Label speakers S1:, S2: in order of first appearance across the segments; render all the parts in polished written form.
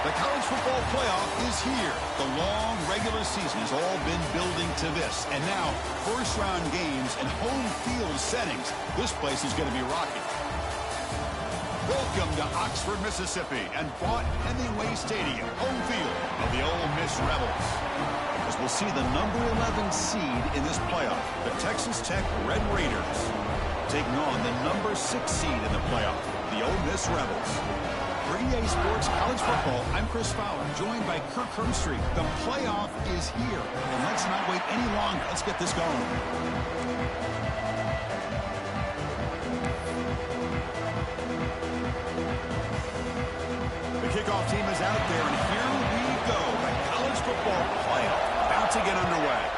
S1: The college football playoff is here. The long regular season has all been building to this. And now, first-round games and home field settings. This place is going to be rocking. Welcome to Oxford, Mississippi, and Vaught Hemingway Stadium, home field of the Ole Miss Rebels. As we'll see the number 11 seed in this playoff, the Texas Tech Red Raiders, taking on the number 6 seed in the playoff, the Ole Miss Rebels. For EA Sports College Football, I'm Chris Fowler, joined by Kirk Hermstreet. The playoff is here, and let's not wait any longer. Let's get this going. The kickoff team is out there, and here we go. The college football playoff about to get underway.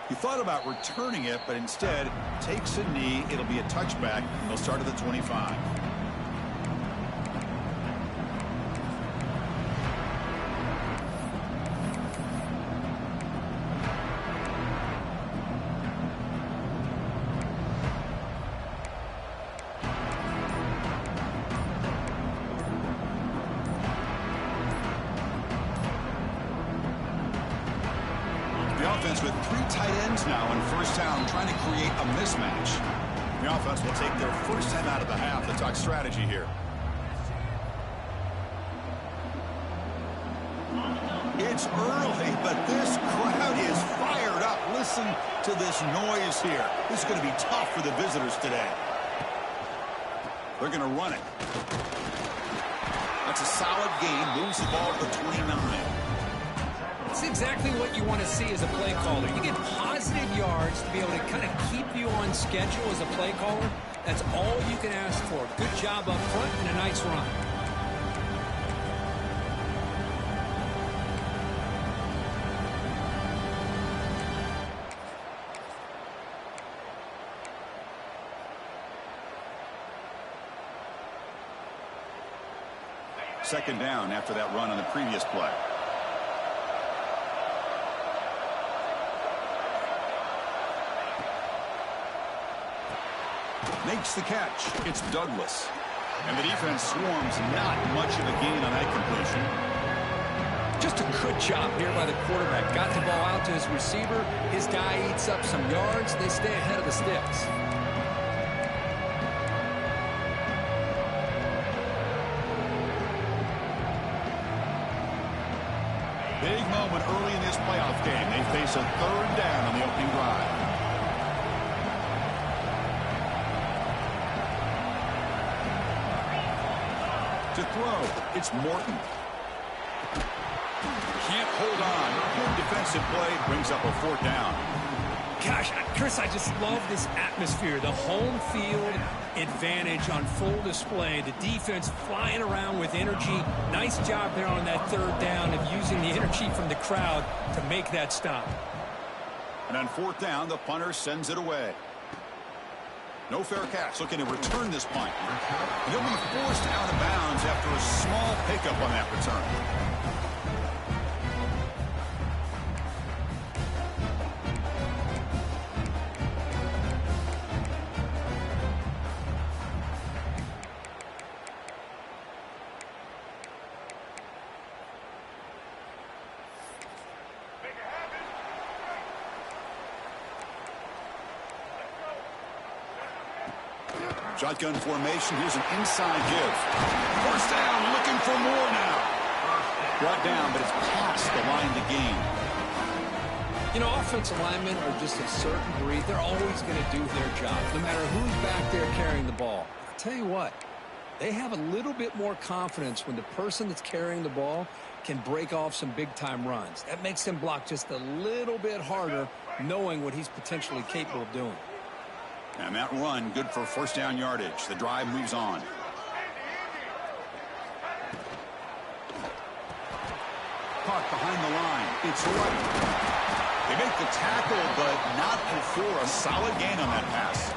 S1: He thought about returning it, but instead takes a knee. It'll be a touchback. They'll start at the 25. With 3 tight ends now in first down, trying to create a mismatch. The offense will take their first 10 out of the half. Let's talk strategy here. It's early, but this crowd is fired up. Listen to this noise here. This is going to be tough for the visitors today. They're going to run it. That's a solid gain. Moves the ball to the 29.
S2: It's exactly what you want to see as a play caller. You get positive yards to be able to kind of keep you on schedule as a play caller. That's all you can ask for. Good job up front and a nice run.
S1: Second down after that run on the previous play. Makes the catch. It's Douglas. And the defense swarms. Not much of a gain on that completion.
S2: Just a good job here by the quarterback. Got the ball out to his receiver. His guy eats up some yards. They stay ahead of the sticks.
S1: Big moment early in this playoff game. They face a third down on the opening drive. To throw, it's Morton. Can't hold on. Good defensive play, brings up a fourth down.
S2: Gosh, Chris, I just love this atmosphere. The home field advantage on full display. The defense flying around with energy. Nice job there on that third down of using the energy from the crowd to make that stop.
S1: And on fourth down, the punter sends it away. No fair catch, looking to return this punt. And he'll be forced out of bounds after a small pickup on that return. Shotgun formation. Here's an inside give. First down, looking for more now. Brought down, but it's past the line to gain.
S2: You know, offensive linemen are just a certain breed. They're always going to do their job, no matter who's back there carrying the ball. I'll tell you what, they have a little bit more confidence when the person that's carrying the ball can break off some big-time runs. That makes them block just a little bit harder, knowing what he's potentially capable of doing.
S1: And that run, good for first down yardage. The drive moves on. Caught behind the line. It's right. They make the tackle, but not before a solid gain on that pass.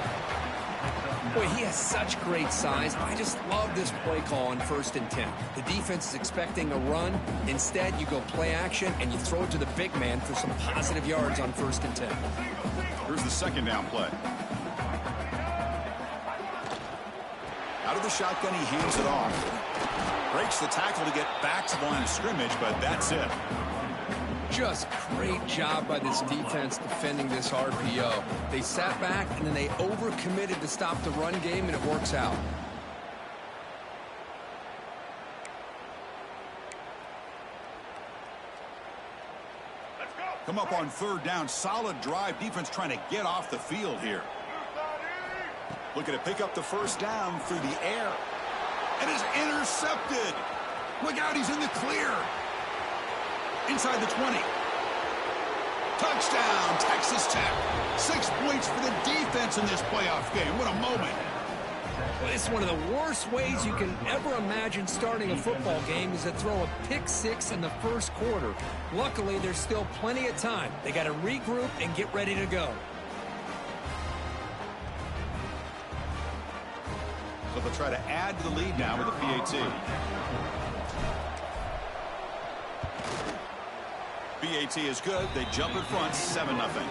S2: Boy, he has such great size. I just love this play call on 1st and 10. The defense is expecting a run. Instead, you go play action, and you throw it to the big man for some positive yards on 1st and 10. Here's
S1: the second down play. Out of the shotgun, he hands it off. Breaks the tackle to get back to the line of scrimmage, but that's it.
S2: Just great job by this defense defending this RPO. They sat back, and then they overcommitted to stop the run game, and it works out.
S1: Come up on third down. Solid drive. Defense trying to get off the field here. Looking to pick up the first down through the air. And is intercepted. Look out, he's in the clear. Inside the 20. Touchdown, Texas Tech. 6 points for the defense in this playoff game. What a moment.
S2: Well, it's one of the worst ways you can ever imagine starting a football game is to throw a pick six in the first quarter. Luckily, there's still plenty of time. They got to regroup and get ready to go.
S1: So they'll try to add to the lead now with a PAT. PAT is good. They jump in front, 7-0.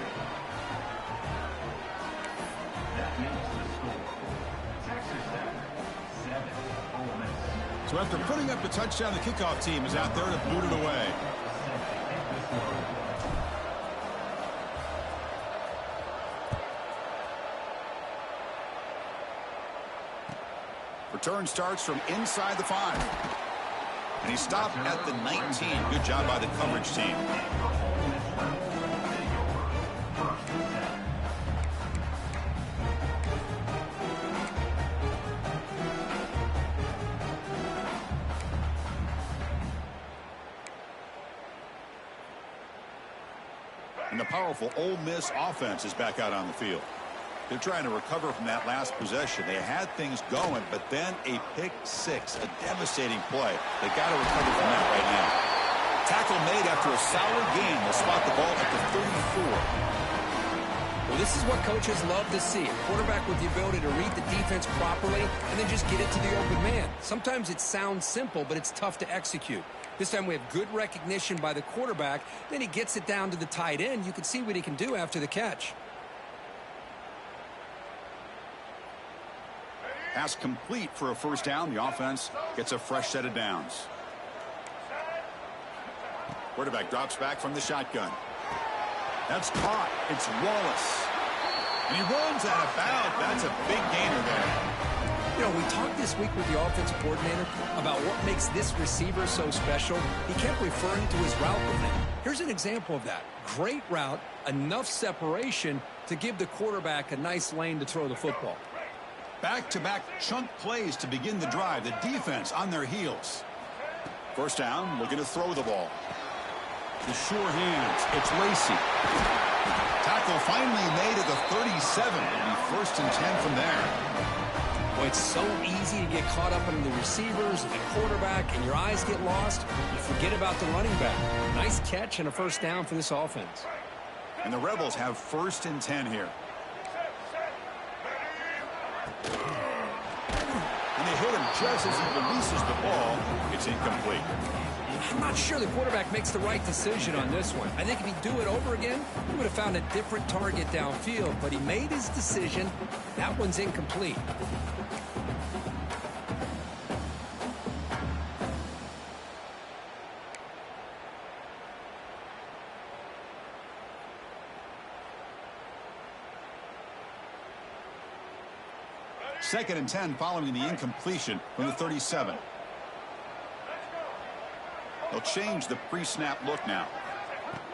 S1: So after putting up the touchdown, the kickoff team is out there to boot it away. Return starts from inside the 5. And he stopped at the 19. Good job by the coverage team. And the powerful Ole Miss offense is back out on the field. They're trying to recover from that last possession. They had things going, but then a pick six, a devastating play. They got to recover from that right now. Tackle made after a solid gain. They'll spot the ball at the 34.
S2: Well, this is what coaches love to see. A quarterback with the ability to read the defense properly and then just get it to the open man. Sometimes it sounds simple, but it's tough to execute. This time we have good recognition by the quarterback. Then he gets it down to the tight end. You can see what he can do after the catch.
S1: Pass complete for a first down. The offense gets a fresh set of downs. Quarterback drops back from the shotgun. That's caught. It's Wallace. And he runs out of bounds. That's a big gainer there.
S2: You know, we talked this week with the offensive coordinator about what makes this receiver so special. He kept referring to his route running. Here's an example of that. Great route, enough separation to give the quarterback a nice lane to throw the football.
S1: Back-to-back chunk plays to begin the drive. The defense on their heels. First down, looking to throw the ball. The sure hands. It's Lacey. Tackle finally made at the 37. It'll be first and 10 from there.
S2: Well, it's so easy to get caught up in the receivers and the quarterback, and your eyes get lost. You forget about the running back. Nice catch and a first down for this offense.
S1: And the Rebels have first and 10 here. And they hit him just as he releases the ball. It's incomplete.
S2: I'm not sure the quarterback makes the right decision on this one. I think if he'd do it over again, he would have found a different target downfield. But he made his decision. That one's incomplete.
S1: Second and 10 following the incompletion from the 37. They'll change the pre-snap look now.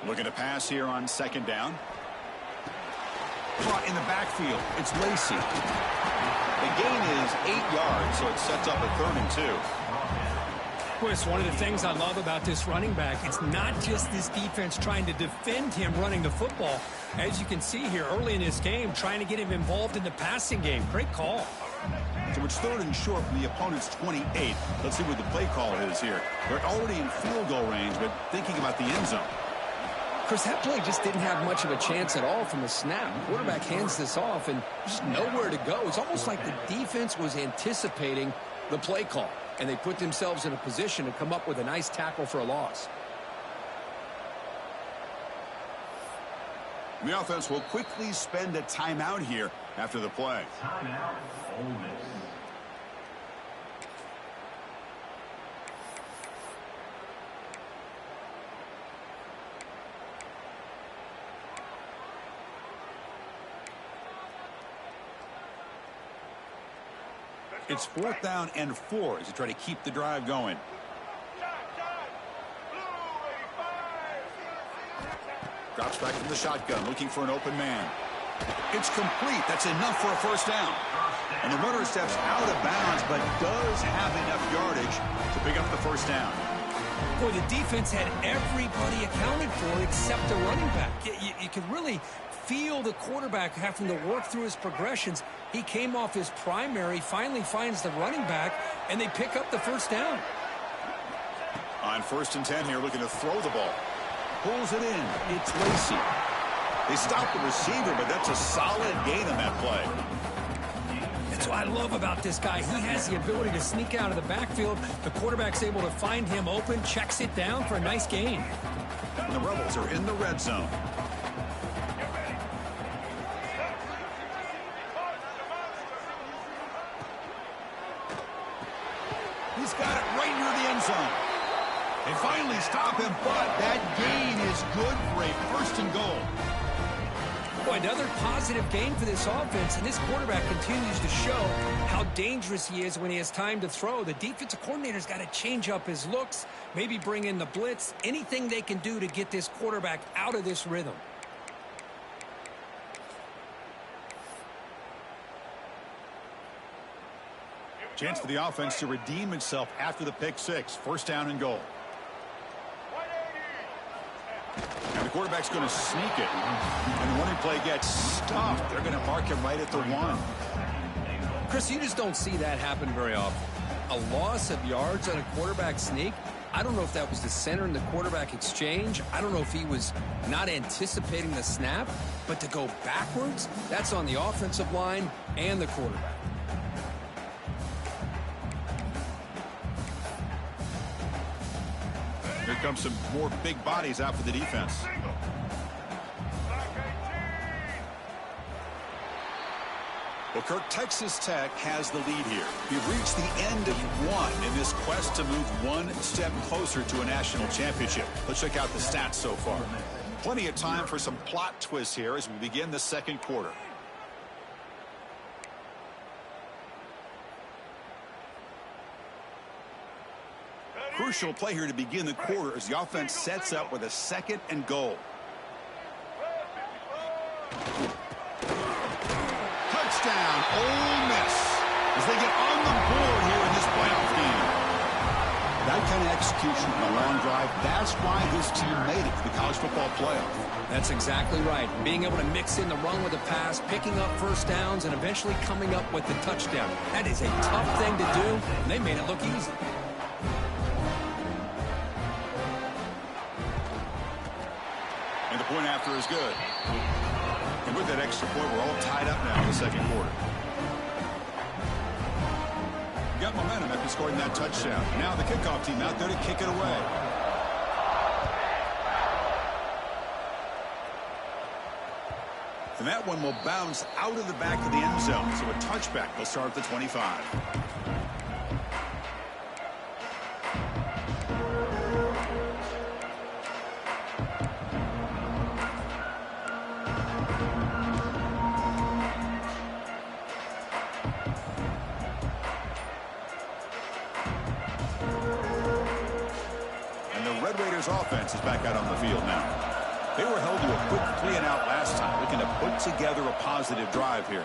S1: Looking to pass here on second down. Caught in the backfield. It's Lacey. The gain is 8 yards, so it sets up a 3rd and 2.
S2: Chris, one of the things I love about this running back, it's not just this defense trying to defend him running the football. As you can see here early in this game, trying to get him involved in the passing game. Great call.
S1: So it's 3rd and short from the opponent's 28. Let's see what the play call is here. They're already in field goal range, but thinking about the end zone.
S2: Chris, that play just didn't have much of a chance at all from the snap. The quarterback hands this off, and there's nowhere to go. It's almost like the defense was anticipating the play call, and they put themselves in a position to come up with a nice tackle for a loss.
S1: The offense will quickly spend a timeout here after the play.
S3: Timeout, Ole Miss.
S1: It's 4th down and 4 as they try to keep the drive going. Drops back from the shotgun, looking for an open man. It's complete. That's enough for a first down. And the runner steps out of bounds, but does have enough yardage to pick up the first down.
S2: Boy, the defense had everybody accounted for except the running back. You could really feel the quarterback having to work through his progressions. He came off his primary, finally finds the running back, and they pick up the first down.
S1: On 1st and 10 here, looking to throw the ball. Pulls it in. It's Lacey. They stop the receiver, but that's a solid gain on that play.
S2: That's what I love about this guy. He has the ability to sneak out of the backfield. The quarterback's able to find him open, checks it down for a nice gain.
S1: And the Rebels are in the red zone. He's got it right near the end zone. They finally stop him, but that gain is good for a 1st and goal.
S2: Boy, another positive gain for this offense, and this quarterback continues to show how dangerous he is when he has time to throw. The defensive coordinator's got to change up his looks, maybe bring in the blitz, anything they can do to get this quarterback out of this rhythm.
S1: Chance for the offense to redeem itself after the pick six. 1st down and goal. And the quarterback's going to sneak it. And the running play gets stuffed. They're going to mark him right at the 1.
S2: Chris, you just don't see that happen very often. A loss of yards on a quarterback sneak. I don't know if that was the center in the quarterback exchange. I don't know if he was not anticipating the snap. But to go backwards, that's on the offensive line and the quarterback.
S1: Here comes some more big bodies out for the defense. Well, Kirk, Texas Tech has the lead here. We've reached the end of one in this quest to move one step closer to a national championship. Let's check out the stats so far. Plenty of time for some plot twists here as we begin the 2nd quarter. Crucial play here to begin the quarter as the offense sets up with a 2nd and goal. Touchdown, Ole Miss, as they get on the board here in this playoff game. That kind of execution on a long drive, that's why this team made it to the college football playoff.
S2: That's exactly right. Being able to mix in the run with the pass, picking up first downs, and eventually coming up with the touchdown. That is a tough thing to do, and they made it look easy.
S1: And the point after is good. And with that extra point, we're all tied up now in the 2nd quarter. Got momentum after scoring that touchdown. Now the kickoff team out there to kick it away. And that one will bounce out of the back of the end zone. So a touchback will start at the 25. Offense is back out on the field now. They were held to a quick 3-and-out last time, looking to put together a positive drive here.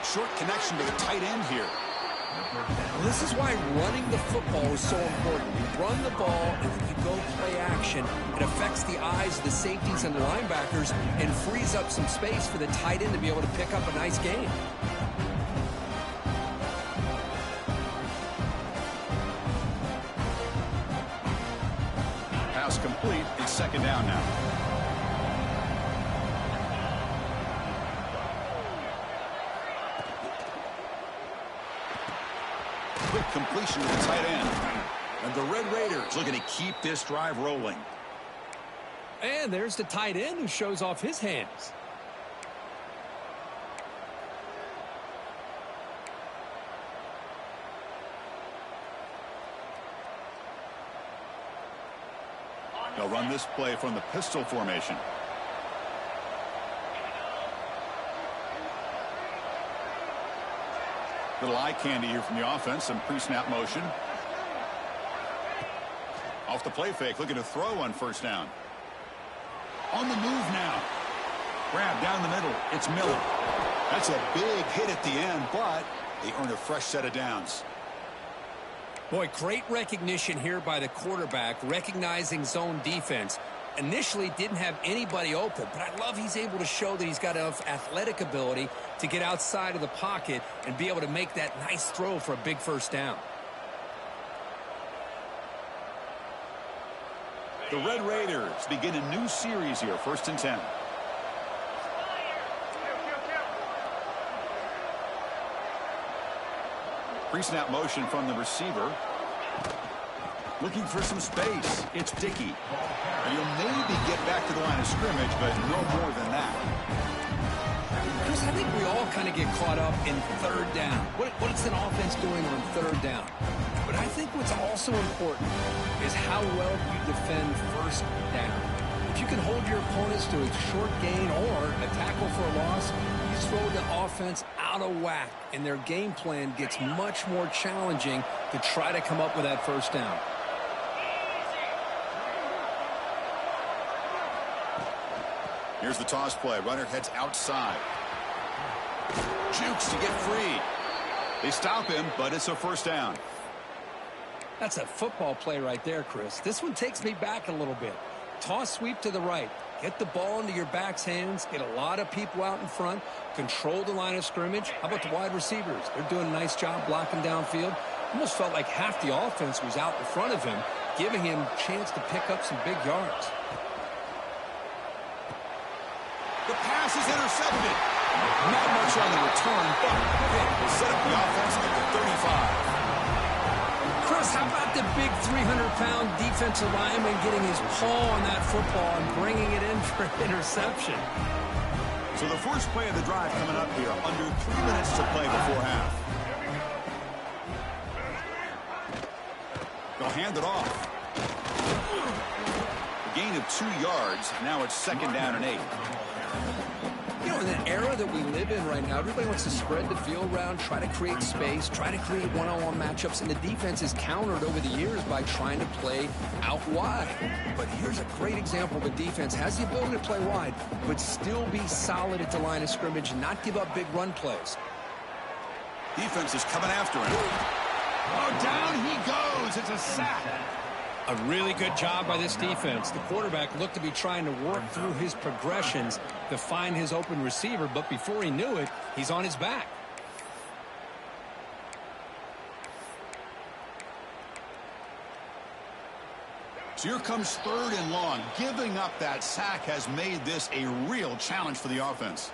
S1: Short connection to the tight end here.
S2: Well, this is why running the football is so important. You run the ball and then you go play action. It affects the eyes of the safeties and the linebackers and frees up some space for the tight end to be able to pick up a nice gain.
S1: Complete. It's 2nd down now. Quick completion to the tight end. And the Red Raiders looking to keep this drive rolling.
S2: And there's the tight end who shows off his hands.
S1: They'll run this play from the pistol formation. Little eye candy here from the offense. Some pre-snap motion. Off the play fake, looking to throw on first down. On the move now. Grab down the middle. It's Miller. That's a big hit at the end, but they earn a fresh set of downs.
S2: Boy, great recognition here by the quarterback, recognizing zone defense. Initially didn't have anybody open, but I love he's able to show that he's got enough athletic ability to get outside of the pocket and be able to make that nice throw for a big first down.
S1: The Red Raiders begin a new series here, 1st and 10. Pre-snap motion from the receiver. Looking for some space. It's Dickey. He'll maybe get back to the line of scrimmage, but no more than that.
S2: Chris, I think we all kind of get caught up in third down. What's an offense doing on third down? But I think what's also important is how well you defend first down. If you can hold your opponents to a short gain or a tackle for a loss, you throw the offense out of whack, and their game plan gets much more challenging to try to come up with that first down.
S1: Here's the toss play. Runner heads outside. Jukes to get free. They stop him, but it's a first down.
S2: That's a football play right there, Chris. This one takes me back a little bit. Toss sweep to the right. Get the ball into your back's hands. Get a lot of people out in front. Control the line of scrimmage. How about the wide receivers? They're doing a nice job blocking downfield. Almost felt like half the offense was out in front of him, giving him a chance to pick up some big yards.
S1: The pass is intercepted. Not much on the return, but it will set up the offense at the 35.
S2: Chris, how about the big 300-pound defensive lineman getting his paw on that football and bringing it in for an interception?
S1: So the first play of the drive coming up here. Under 3 minutes to play before half. They'll hand it off. A gain of 2 yards. Now it's 2nd down and 8.
S2: You know, in the era that we live in right now, everybody wants to spread the field around, try to create space, try to create one-on-one matchups, and the defense is countered over the years by trying to play out wide. But here's a great example of a defense has the ability to play wide, but still be solid at the line of scrimmage and not give up big run plays.
S1: Defense is coming after him. Oh, down he goes. It's a sack.
S2: A really good job by this defense. The quarterback looked to be trying to work through his progressions to find his open receiver, but before he knew it, he's on his back.
S1: So here comes 3rd and long. Giving up that sack has made this a real challenge for the offense.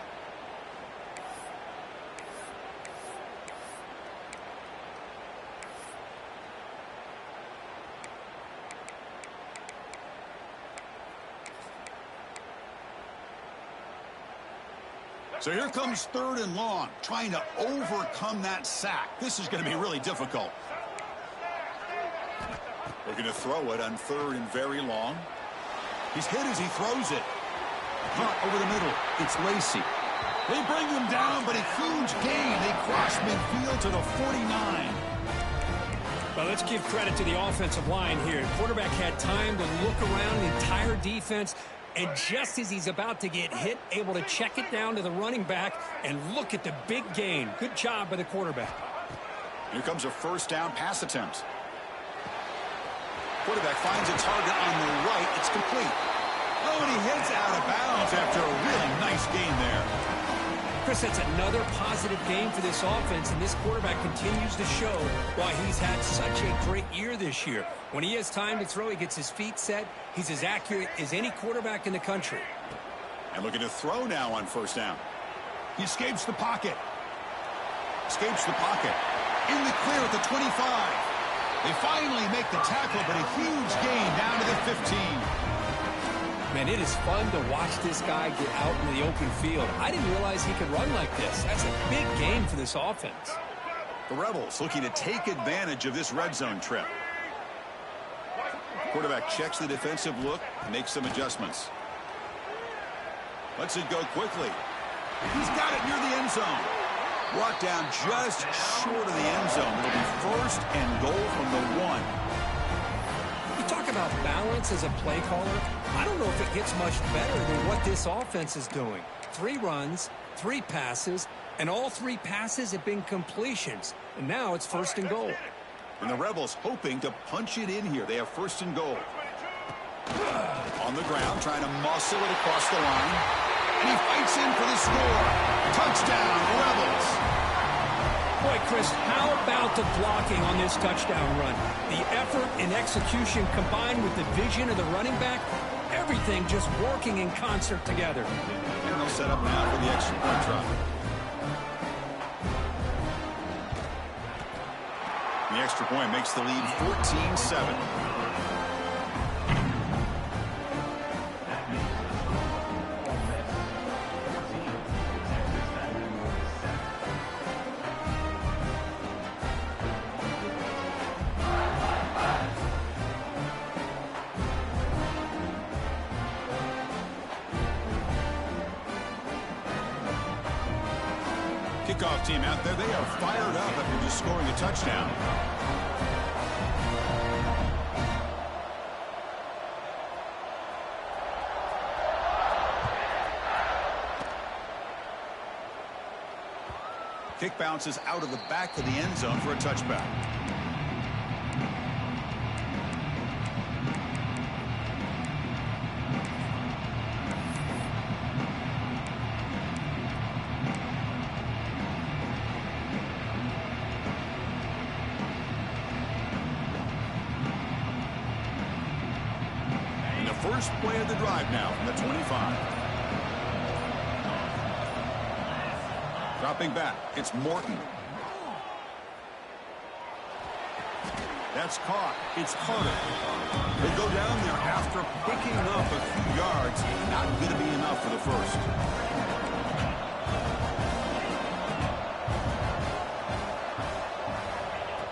S1: So here comes 3rd and long, trying to overcome that sack. This is going to be really difficult. Looking to throw it on 3rd and very long. He's hit as he throws it. Caught over the middle. It's Lacy. They bring him down, but a huge gain. They cross midfield to the 49.
S2: Well, let's give credit to the offensive line here. The quarterback had time to look around the entire defense, and just as he's about to get hit, able to check it down to the running back and look at the big gain. Good job by the quarterback.
S1: Here comes a first down pass attempt. Quarterback finds a target on the right. It's complete. Oh, and he hits out of bounds after a really nice gain there.
S2: Chris, that's another positive game for this offense, and this quarterback continues to show why he's had such a great year this year. When he has time to throw, he gets his feet set. He's as accurate as any quarterback in the country.
S1: And looking to throw now on first down. He escapes the pocket. Escapes the pocket. In the clear at the 25. They finally make the tackle, but a huge gain down to the 15.
S2: Man, it is fun to watch this guy get out in the open field. I didn't realize he could run like this. That's a big game for this offense.
S1: The Rebels looking to take advantage of this red zone trip. Quarterback checks the defensive look, makes some adjustments. Lets it go quickly. He's got it near the end zone. Brought down just short of the end zone. It'll be first and goal from the 1.
S2: You talk about balance as a play caller. I don't know if it gets much better than what this offense is doing. 3 runs, 3 passes, and all 3 passes have been completions. And now it's first and goal.
S1: And the Rebels hoping to punch it in here. They have first and goal. On the ground, trying to muscle it across the line. And he fights in for the score. Touchdown, Rebels.
S2: Boy, Chris, how about the blocking on this touchdown run? The effort and execution combined with the vision of the running back, everything just working in concert together.
S1: And they'll set up now for the extra point try. The extra point makes the lead 14-7. Kickoff team out there, they are fired up after just scoring a touchdown. Kick bounces out of the back of the end zone for a touchback. And the first play of the drive now from the 25. Dropping back, it's Morton. That's caught. It's Carter. They go down there after picking up a few yards. Not going to be enough for the first.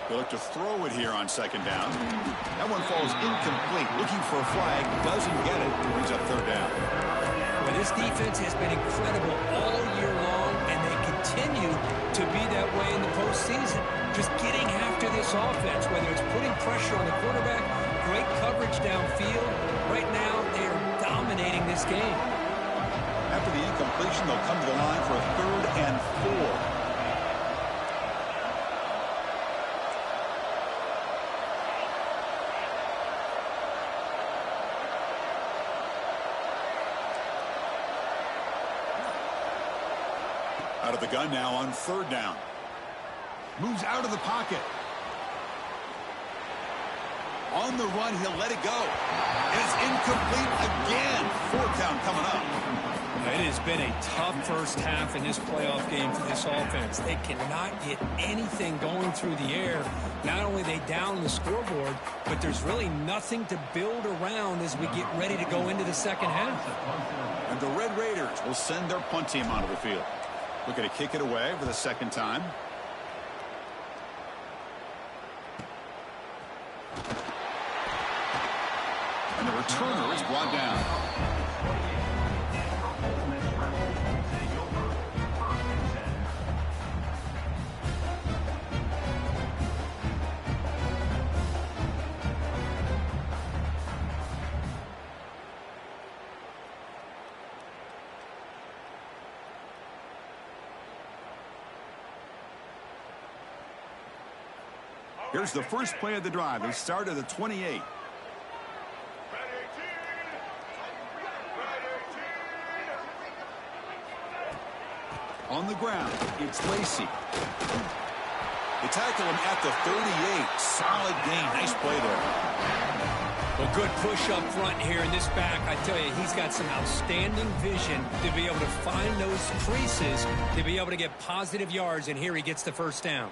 S1: They look to throw it here on second down. That one falls incomplete. Looking for a flag. Doesn't get it. Brings up third down.
S2: Well, this defense has been incredible all year long, and they continue to be that way in the postseason. Just getting after this offense, whether it's putting pressure on the quarterback, great coverage downfield. Right now, they are dominating this game.
S1: After the incompletion, they'll come to the line for a 3rd and 4. Out of the gun now on 3rd down. Moves out of the pocket. On the run, he'll let it go. And it's incomplete again. 4th down coming up.
S2: It has been a tough first half in this playoff game for this offense. They cannot get anything going through the air. Not only are they down the scoreboard, but there's really nothing to build around as we get ready to go into the second half.
S1: And the Red Raiders will send their punt team onto the field. Looking to kick it away for the 2nd time. And the returner is brought down. Here's the first play of the drive. They start at the 28. On the ground, it's Lacey. They tackle him at the 38. Solid gain. Nice play there.
S2: Well, good push up front here in this back. I tell you, he's got some outstanding vision to be able to find those creases, to be able to get positive yards, and here he gets the first down.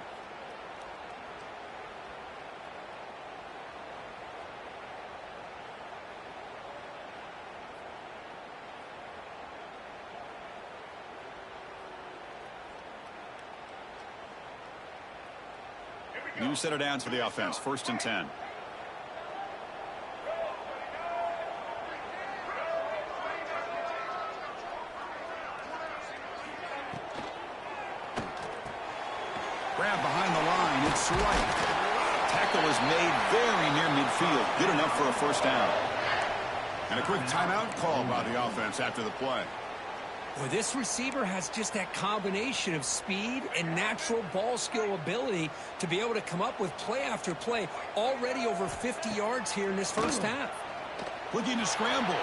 S1: New set of downs for the offense. 1st and 10. It's right. Tackle is made very near midfield. Good enough for a first down. And a quick timeout call by the offense after the play.
S2: Well, this receiver has just that combination of speed and natural ball skill ability to be able to come up with play after play. Already over 50 yards here in this first half.
S1: Looking to scramble.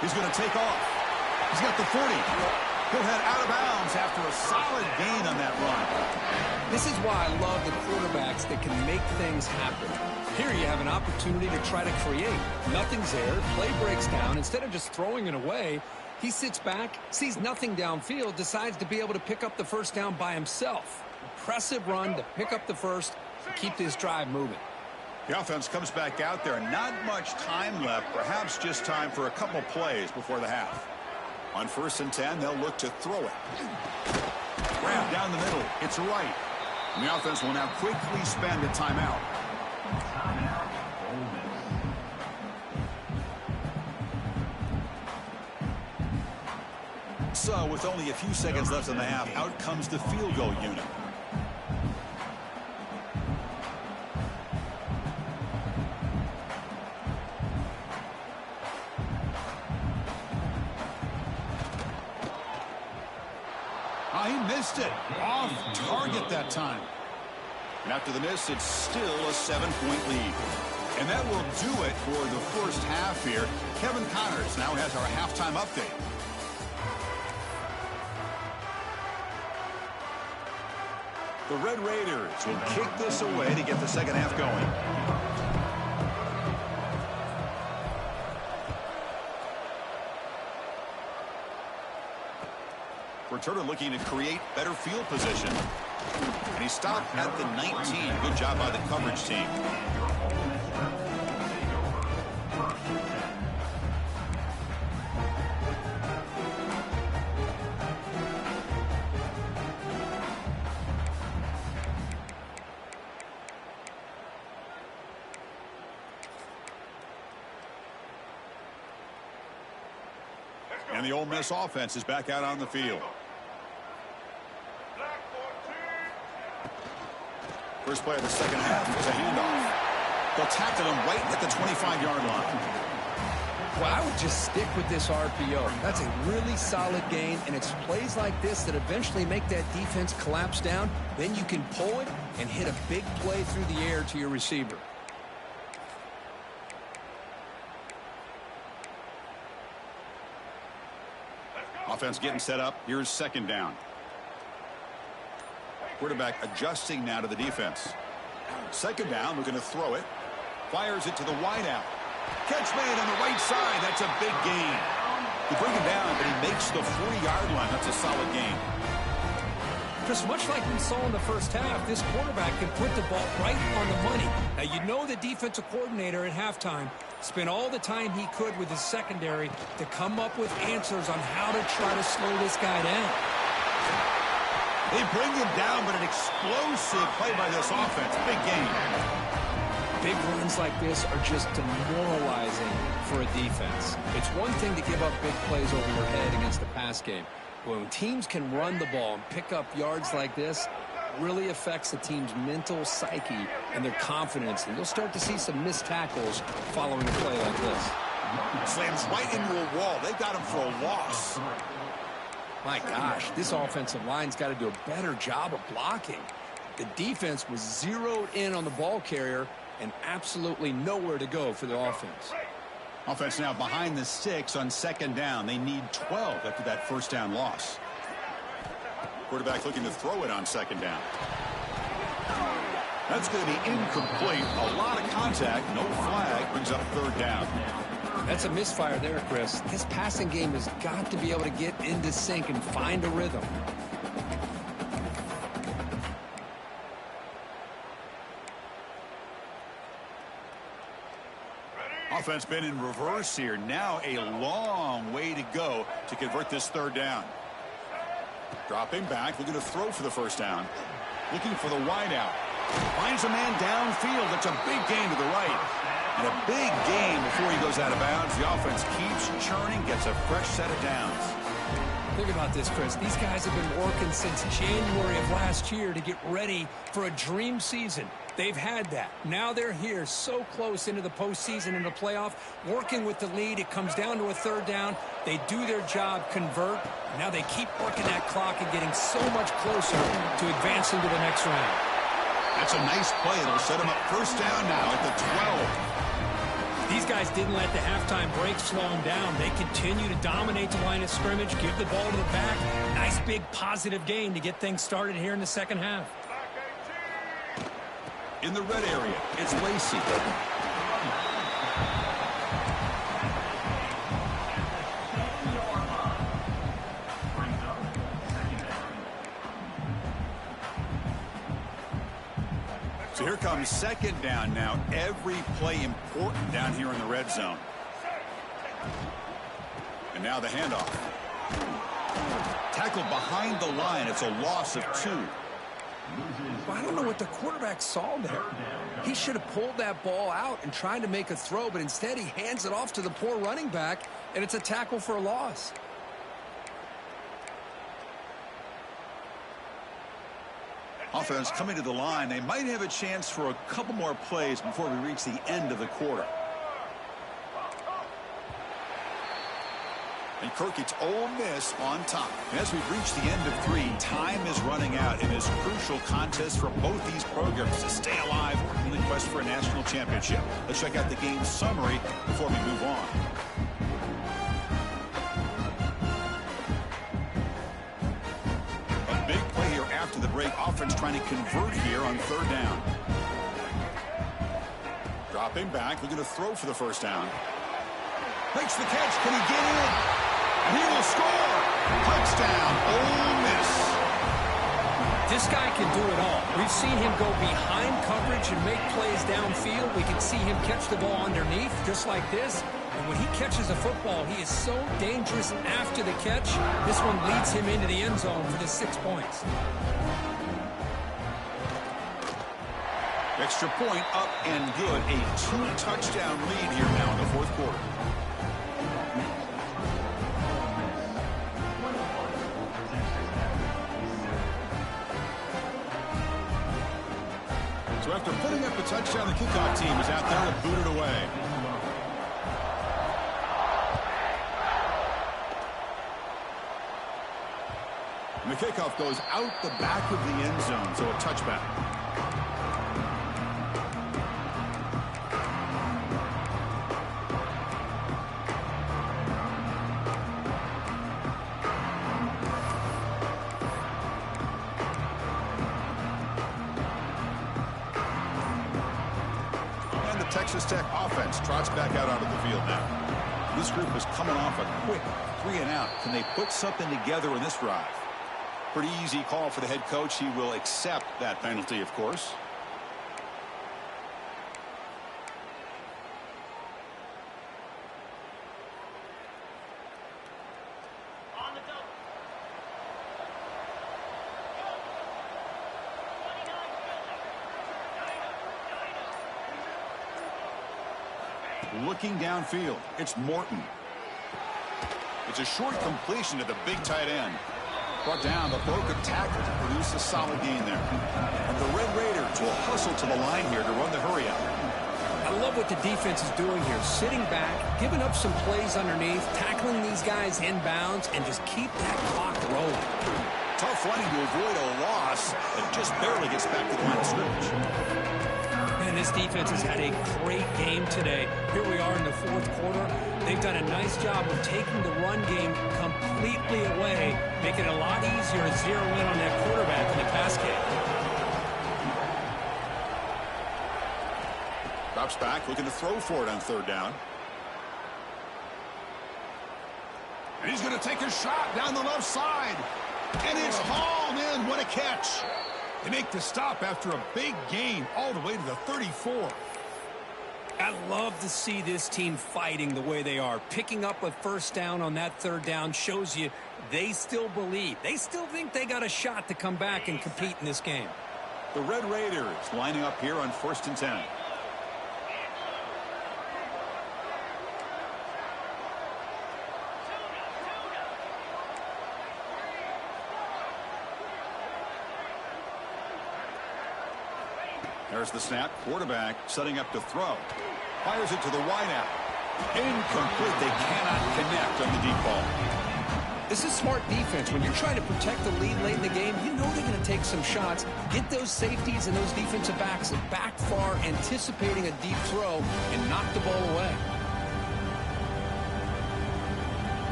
S1: He's going to take off. He's got the 40. He'll head out of bounds after a solid gain on that run.
S2: This is why I love the quarterbacks that can make things happen. Here you have an opportunity to try to create. Nothing's there. Play breaks down. Instead of just throwing it away, he sits back, sees nothing downfield, decides to be able to pick up the first down by himself. Impressive run to pick up the first and keep this drive moving.
S1: The offense comes back out there. Not much time left. Perhaps just time for a couple plays before the half. On 1st and 10, they'll look to throw it. Grab down the middle. It's right. And the offense will now quickly spend a timeout. So, with only a few seconds left in the half, out comes the field goal unit. He missed it. Off target that time. And after the miss, it's still a 7-point lead. And that will do it for the first half here. Kevin Connors now has our halftime update. The Red Raiders will kick this away to get the second half going. Returner looking to create better field position. And he stopped at the 19. Good job by the coverage team. And the Ole Miss offense is back out on the field. First play of the second half is a handoff. They'll tackle him right at the 25-yard line.
S2: Well, I would just stick with this RPO. That's a really solid gain, and it's plays like this that eventually make that defense collapse down. Then you can pull it and hit a big play through the air to your receiver.
S1: Offense getting set up. Here's second down. Quarterback adjusting now to the defense. Second down, we're going to throw it. Fires it to the wideout. Catch made on the right side. That's a big gain. You bring him down, but he makes the 40-yard line. That's a solid gain.
S2: Chris, much like we saw in the first half, this quarterback can put the ball right on the money. Now, you know the defensive coordinator at halftime spent all the time he could with his secondary to come up with answers on how to try to slow this guy down.
S1: They bring him down, but an explosive play by this offense. Big game.
S2: Big runs like this are just demoralizing for a defense. It's one thing to give up big plays over your head against the pass game. When teams can run the ball and pick up yards like this, it really affects the team's mental psyche and their confidence. And you'll start to see some missed tackles following a play like this.
S1: Slams right into a wall. They got him for a loss.
S2: My gosh, this offensive line's got to do a better job of blocking. The defense was zeroed in on the ball carrier and absolutely nowhere to go for the offense.
S1: Offense now behind the 6 on second down. They need 12 after that first down loss. Quarterback looking to throw it on second down. That's going to be incomplete. A lot of contact. No flag. Brings up third down.
S2: That's a misfire there, Chris. This passing game has got to be able to get into sync and find a rhythm.
S1: Offense been in reverse here. Now a long way to go to convert this third down. Dropping back, looking to throw for the first down. Looking for the wideout. Finds a man downfield. That's a big gain to the right. And a big gain before he goes out of bounds. The offense keeps churning, gets a fresh set of downs.
S2: Think about this, Chris. These guys have been working since January of last year to get ready for a dream season. They've had that. Now they're here so close into the postseason and the playoff, working with the lead. It comes down to a third down. They do their job, convert. Now they keep working that clock and getting so much closer to advancing to the next round.
S1: That's a nice play. It'll set them up first down now at the 12.
S2: These guys didn't let the halftime break slow them down. They continue to dominate the line of scrimmage, give the ball to the back. Nice big positive gain to get things started here in the second half.
S1: In the red area, it's Lacey. So here comes second down now. Every play important down here in the red zone. And now the handoff. Tackled behind the line. It's a loss of 2.
S2: I don't know what the quarterback saw there. He should have pulled that ball out and tried to make a throw, but instead he hands it off to the poor running back, and it's a tackle for a loss.
S1: Offense coming to the line. They might have a chance for a couple more plays before we reach the end of the quarter. And Kirk, it's Ole Miss on top. And as we've reached the end of 3, time is running out in this crucial contest for both these programs to stay alive in the quest for a national championship. Let's check out the game summary before we move on. A big play here after the break. Offense trying to convert here on third down. Dropping back, looking to throw for the first down. Makes the catch. Can he get in? And he will score. Touchdown, Ole Miss.
S2: This guy can do it all. We've seen him go behind coverage and make plays downfield. We can see him catch the ball underneath, just like this. And when he catches a football, he is so dangerous after the catch. This one leads him into the end zone for the 6 points.
S1: Extra point up and good. A 2-touchdown lead here now in the fourth quarter. So after putting up a touchdown, the kickoff team is out there to boot it away. And the kickoff goes out the back of the end zone, so a touchback. Texas Tech offense trots back out onto the field now. This group is coming off a quick 3-and-out. Can they put something together in this drive? Pretty easy call for the head coach. He will accept that penalty, of course. Looking downfield, it's Morton. It's a short completion to the big tight end. Brought down, the broken tackle to produce a solid gain there. And the Red Raiders will hustle to the line here to run the hurry out.
S2: I love what the defense is doing here. Sitting back, giving up some plays underneath, tackling these guys inbounds, and just keep that clock rolling.
S1: Tough running to avoid a loss, but just barely gets back to the line of scrimmage.
S2: And this defense has had a great game today. Here we are in the fourth quarter. They've done a nice job of taking the run game completely away, making it a lot easier to zero in on that quarterback in the pass game.
S1: Drops back, looking to throw for it on third down. And he's going to take a shot down the left side. And it's hauled in. What a catch. They make the stop after a big gain all the way to the 34.
S2: I love to see this team fighting the way they are. Picking up a first down on that third down shows you they still believe. They still think they got a shot to come back and compete in this game.
S1: The Red Raiders lining up here on 1st and 10. There's the snap. Quarterback setting up to throw. Fires it to the wideout. Incomplete. They cannot connect on the deep ball.
S2: This is smart defense. When you're trying to protect the lead late in the game, you know they're going to take some shots, get those safeties and those defensive backs back far, anticipating a deep throw, and knock the ball away.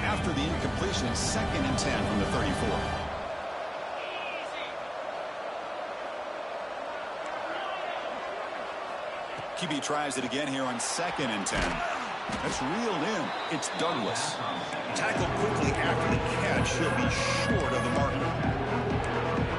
S1: After the incompletion, 2nd and 10 from the 34. QB tries it again here on 2nd and 10. That's reeled in. It's Douglas. Tackled quickly after the catch. He'll be short of the marker.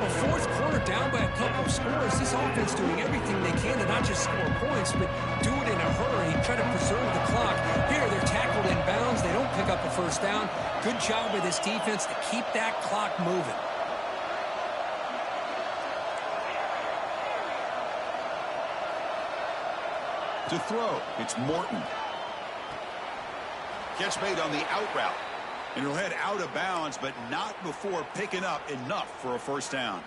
S2: Well, fourth quarter down by a couple of scores. This offense doing everything they can to not just score points, but do it in a hurry, try to preserve the clock. Here, they're tackled in bounds. They don't pick up a first down. Good job by this defense to keep that clock moving.
S1: To throw, it's Morton. Catch made on the out route. And he'll head out of bounds, but not before picking up enough for a first down.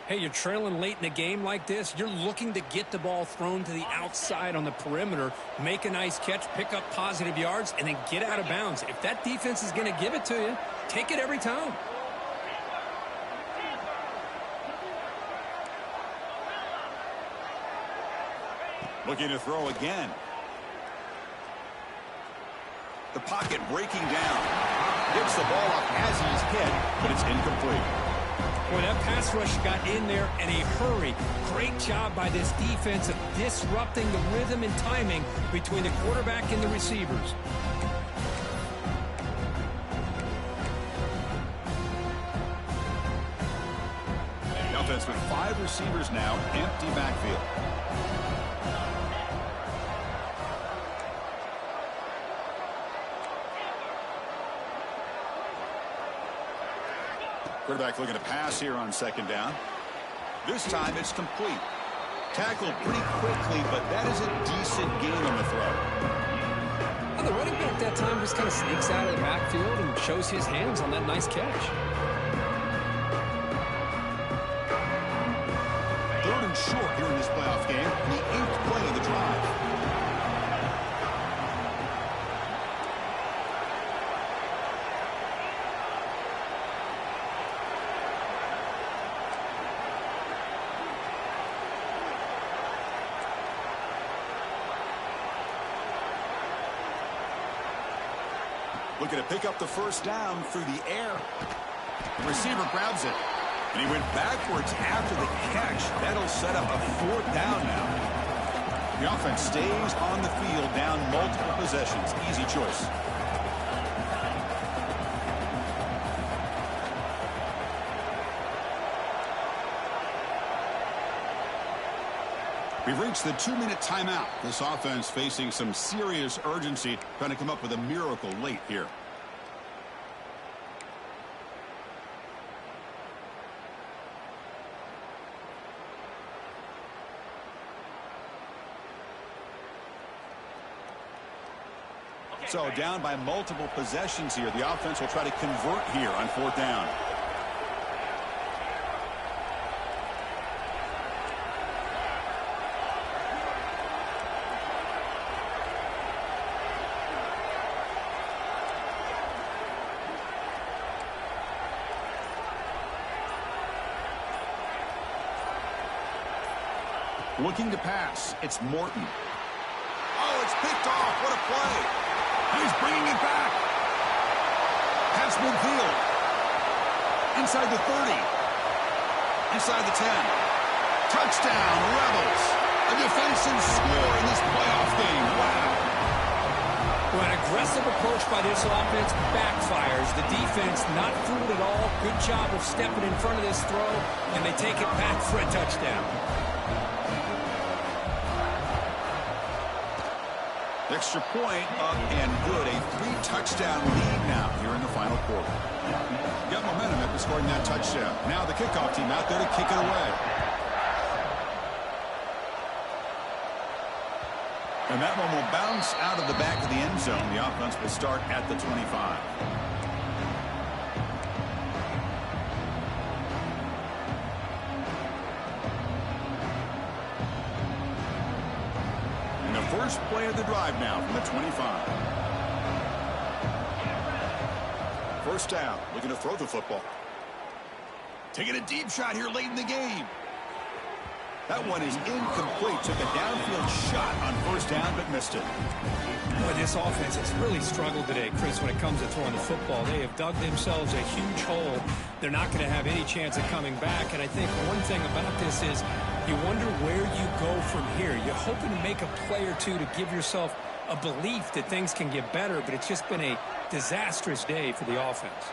S2: Hey, you're trailing late in a game like this. You're looking to get the ball thrown to the outside on the perimeter, make a nice catch, pick up positive yards, and then get out of bounds. If that defense is going to give it to you, take it every time.
S1: Looking to throw again. The pocket breaking down. Gets the ball up as he's hit, but it's incomplete.
S2: Boy, that pass rush got in there in a hurry. Great job by this defense of disrupting the rhythm and timing between the quarterback and the receivers.
S1: The offense with 5 receivers now, empty backfield. Quarterback looking to pass here on 2nd down. This time it's complete. Tackled pretty quickly, but that is a decent gain on the throw.
S2: Well, the running back that time just kind of sneaks out of the backfield and shows his hands on that nice catch.
S1: 3rd and short here in this playoff game. The 8th play of the drive. Looking to pick up the first down through the air. The receiver grabs it. And he went backwards after the catch. That'll set up a 4th down now. The offense stays on the field down multiple possessions. Easy choice. We've reached the 2-minute timeout. This offense facing some serious urgency, trying to come up with a miracle late here. So down by multiple possessions here. The offense will try to convert here on 4th down. Looking to pass. It's Morton. Oh, it's picked off. What a play. He's bringing it back. Past midfield. Inside the 30. Inside the 10. Touchdown, Rebels. A defensive score in this playoff game. Wow.
S2: Well, an aggressive approach by this offense backfires. The defense not fooled at all. Good job of stepping in front of this throw, and they take it back for a touchdown.
S1: Extra point up and good. A 3-touchdown lead now here in the final quarter. Got momentum after scoring that touchdown. Now the kickoff team out there to kick it away. And that one will bounce out of the back of the end zone. The offense will start at the 25. First play of the drive now from the 25. First down, looking to throw the football. Taking a deep shot here late in the game. That one is incomplete. Took a downfield shot on first down, but missed it.
S2: Boy, this offense has really struggled today, Chris, when it comes to throwing the football. They have dug themselves a huge hole. They're not going to have any chance of coming back. And I think one thing about this is you wonder where you go from here. You're hoping to make a play or two to give yourself a belief that things can get better, but it's just been a disastrous day for the offense.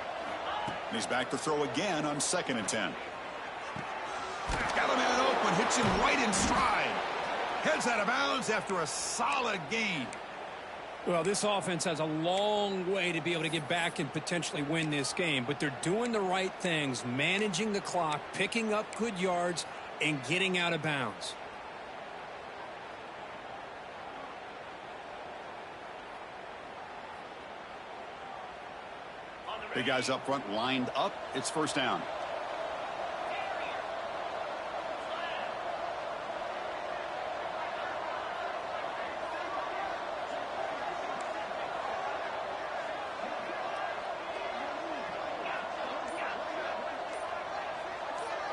S1: And he's back to throw again on 2nd and 10. Got a man open, hits him right in stride. Heads out of bounds after a solid gain.
S2: Well, this offense has a long way to be able to get back and potentially win this game, but they're doing the right things, managing the clock, picking up good yards, and getting out of bounds.
S1: Big guys up front lined up. It's first down.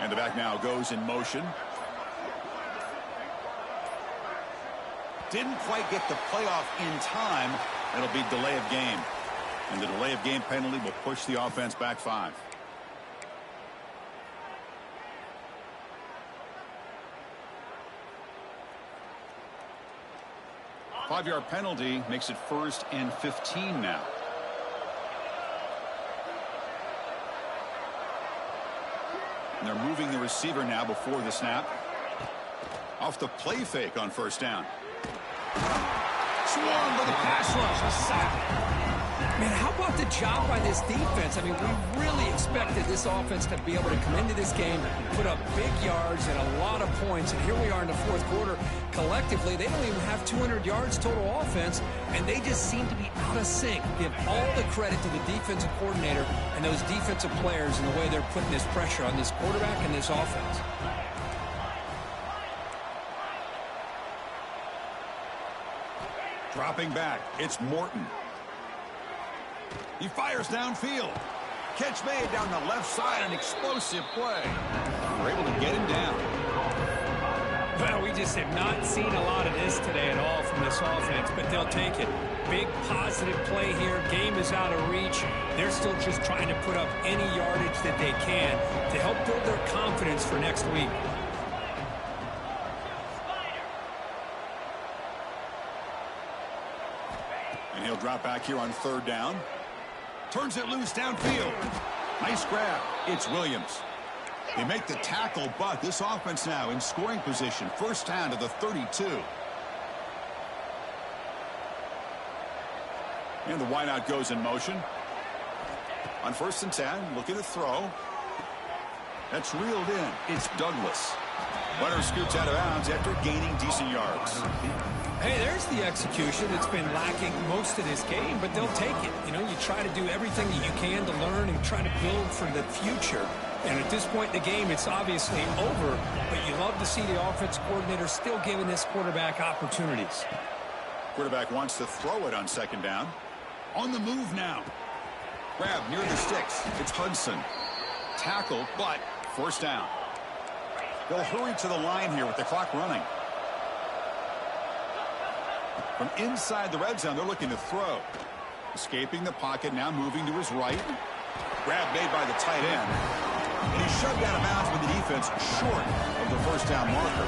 S1: And the back now goes in motion. Didn't quite get the playoff in time. It'll be delay of game. And the delay of game penalty will push the offense back 5. Five-yard penalty makes it 1st and 15 now. And they're moving the receiver now before the snap. Off the play fake on first down. Swarmed by the pass rush. A sack.
S2: Man, how about the job by this defense? I mean, we really expected this offense to be able to come into this game, put up big yards and a lot of points, and here we are in the fourth quarter. Collectively, they don't even have 200 yards total offense, and they just seem to be out of sync. Give all the credit to the defensive coordinator and those defensive players in the way they're putting this pressure on this quarterback and this offense.
S1: Dropping back, it's Morton. He fires downfield. Catch made down the left side, an explosive play. We're able to get him down.
S2: Well, we just have not seen a lot of this today at all from this offense, but they'll take it. Big positive play here. Game is out of reach. They're still just trying to put up any yardage that they can to help build their confidence for next week.
S1: And he'll drop back here on 3rd down. Turns it loose downfield. Nice grab. It's Williams. They make the tackle, but this offense now in scoring position. First down to the 32. And the wideout goes in motion. On 1st and 10, looking to throw. That's reeled in. It's Douglas. Runner scoots out of bounds after gaining decent yards.
S2: Hey, there's the execution that's been lacking most of this game, but they'll take it. You know, you try to do everything that you can to learn and try to build for the future. And at this point in the game, it's obviously over, but you love to see the offense coordinator still giving this quarterback opportunities.
S1: Quarterback wants to throw it on 2nd down. On the move now. Grab near the sticks. It's Hudson. Tackle, but first down. They'll hurry to the line here with the clock running. From inside the red zone, they're looking to throw. Escaping the pocket, now moving to his right. Grab made by the tight end. And he's shoved out of bounds with the defense short of the first down marker.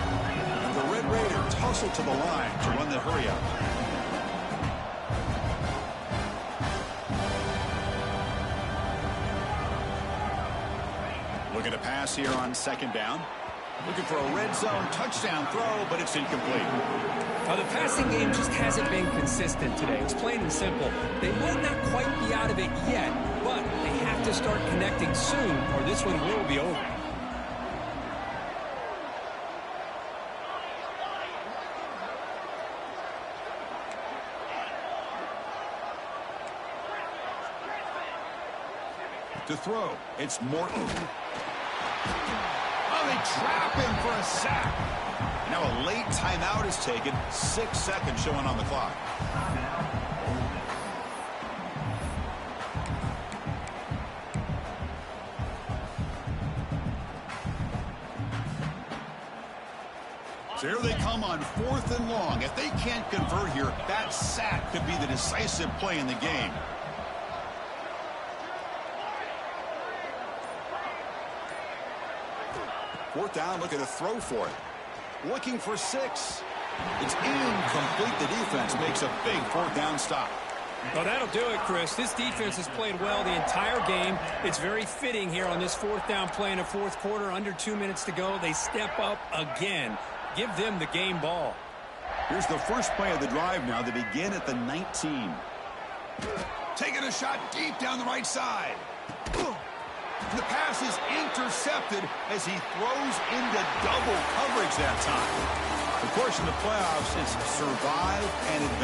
S1: And the Red Raiders hustle to the line to run the hurry up. Looking to pass here on 2nd down. Looking for a red zone touchdown throw, but it's incomplete.
S2: Now, the passing game just hasn't been consistent today. It's plain and simple. They might not quite be out of it yet, but they have to start connecting soon, or this one will be over.
S1: To throw, it's Morton. Oh, they trap him for a sack. Now a late timeout is taken. 6 seconds showing on the clock. So here they come on 4th and long. If they can't convert here, that sack could be the decisive play in the game. Fourth down, looking to throw for it. Looking for 6. It's incomplete. The defense makes a big 4th down stop.
S3: Well, that'll do it, Chris. This defense has played well the entire game. It's very fitting here on this 4th down play in the 4th quarter. Under 2 minutes to go. They step up again. Give them the game ball.
S1: Here's the first play of the drive now. They begin at the 19. Taking a shot deep down the right side. The pass is intercepted as he throws into double coverage that time. Of course, in the playoffs, it's survive and advance.